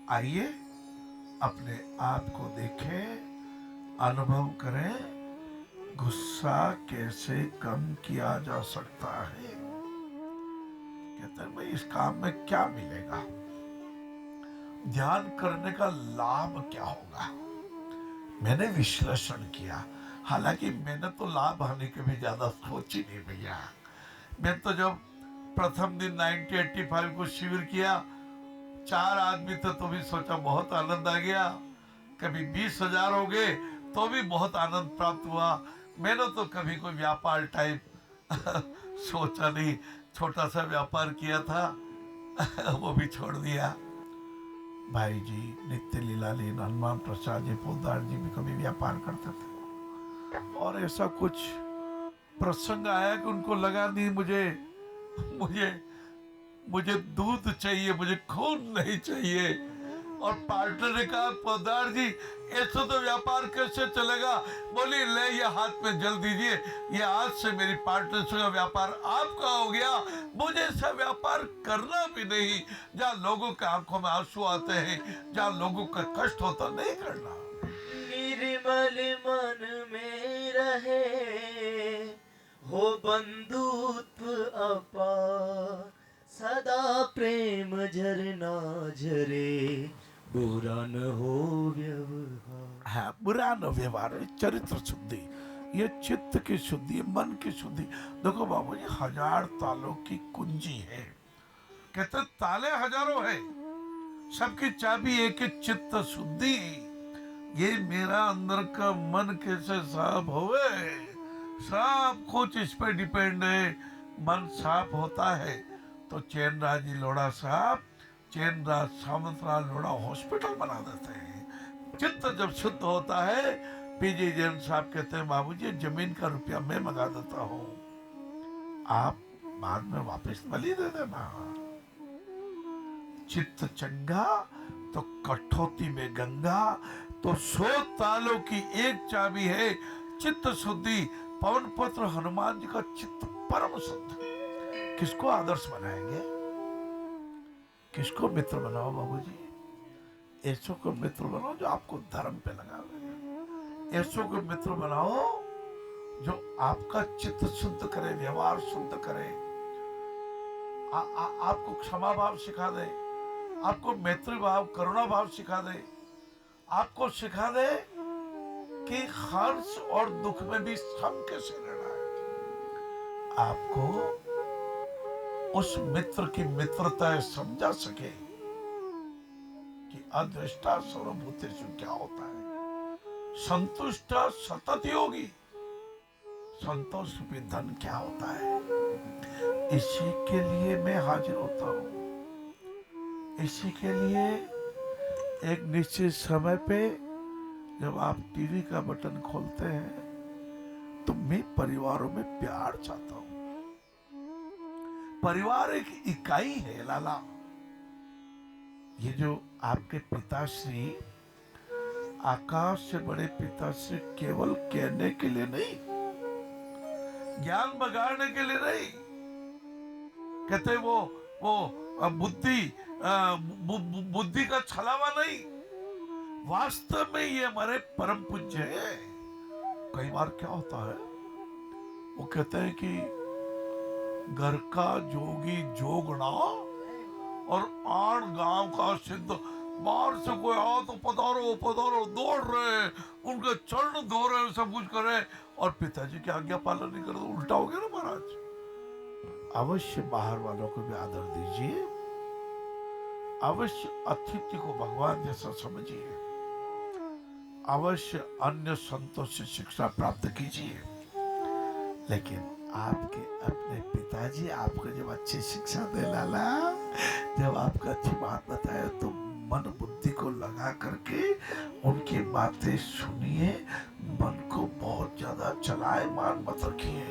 आइए अपने आप को देखें, अनुभव करें, गुस्सा कैसे कम किया जा सकता है। कहते हैं भाई इस काम में क्या मिलेगा, ध्यान करने का लाभ क्या होगा। मैंने विश्लेषण किया, हालांकि मैंने तो लाभ हानि के भी ज्यादा सोची नहीं भैया। मैं तो जब प्रथम दिन 1985 को शिविर किया, 4 आदमी थे तो भी सोचा बहुत आनंद आ गया, कभी 20,000 हो गए तो भी बहुत आनंद प्राप्त हुआ। मैंने तो कभी कोई व्यापार टाइप सोचा नहीं, छोटा सा व्यापार किया था वो भी छोड़ दिया। भाई जी नित्य लीलालीन हनुमान प्रसाद जी पोदार जी भी कभी व्यापार करते थे, और ऐसा कुछ प्रसंग आया कि उनको लगा नहीं मुझे मुझे मुझे दूध चाहिए, मुझे खून नहीं चाहिए। और पार्टनर ने कहा पोदार जी ऐसा तो व्यापार कैसे चलेगा। बोली ले ये हाथ में जल दीजिए, ये आज से मेरी पार्टनर से व्यापार आपका हो गया। मुझे ऐसा व्यापार करना भी नहीं जहाँ लोगों के आंखों में आंसू आते हैं, जहाँ लोगों का कष्ट होता, नहीं करना। निर्मल मन में रहे हो बंधुत्व अपार, सदा प्रेम झरना झरे, बुरा न हो व्यवहार। हाँ, बुरा न व्यवहार, चरित्र शुद्धि, ये चित्त की शुद्धि, मन की शुद्धि। देखो बाबू जी 1000 तालों की कुंजी है, कहते ताले हजारों है, सबकी चाबी एक ही, चित्त शुद्धि। ये मेरा अंदर का मन कैसे साफ होवे, सब कुछ इस पे डिपेंड है। मन साफ होता है तो चैन राजी लोड़ा साहब, चैन राज सामंतराज लोड़ा हॉस्पिटल बना देते हैं। चित्त जब शुद्ध होता है, पीजी जैन साहब कहते हैं बाबूजी जमीन का रुपया मैं मंगा देता हूँ, आप बाद में वापस बलि दे देना। चित्त चंगा तो कठौती में गंगा, तो 100 तालों की एक चाबी है चित्त शुद्धि। पवन पुत्र हनुमान जी का चित्त परम शुद्ध। किसको आदर्श बनाएंगे, किसको मित्र बनाओ बाबूजी? ऐसो को मित्र बनाओ जो आपको धर्म पे लगावे, ऐसो को मित्र बनाओ जो आपका चित्त शुद्ध करे, व्यवहार शुद्ध करे, आपको क्षमा भाव सिखा दे, आपको मैत्री भाव करुणा भाव सिखा दे, आपको सिखा दे कि हर्ष और दुख में भी सम कैसे रहना है। आपको उस मित्र की मित्रता समझा सके कि अदृष्टा सर्वभूतेषु क्या होता है, संतुष्ट सतत योगी, संतोष भी धन क्या होता है। इसी के लिए मैं हाजिर होता हूं, इसी के लिए एक निश्चित समय पे जब आप टीवी का बटन खोलते हैं तो मैं परिवारों में प्यार चाहता हूं। परिवार एक इकाई है लाला। ये जो आपके पिताश्री, आकाश से बड़े पिताश्री केवल कहने के लिए नहीं, ज्ञान बगाड़ने के लिए नहीं, कहते वो बुद्धि का छलावा नहीं, वास्तव में ये हमारे परम पूज्य है। कई बार क्या होता है, वो कहते हैं कि घर का जोगी जोगना और 8 गांव का सिद्ध, बाहर से कोई आओ तो पधारो पधारो दौड़ रहे, उनके चरण धो रहे, सब कुछ कर रहे, और पिताजी की आज्ञा पालन नहीं करे तो उल्टा हो गया ना महाराज। अवश्य बाहर वालों को भी आदर दीजिए, अवश्य अतिथि को भगवान जैसा समझिए, अवश्य अन्य संतों से शिक्षा प्राप्त कीजिए। लेकिन आपके अपने पिताजी आपको जब अच्छी शिक्षा दे लाला, जब आपको अच्छी बात बताए तो मन बुद्धि को लगा करके उनकी बातें सुनिए, मन को बहुत ज्यादा चलायमान मत रखिए।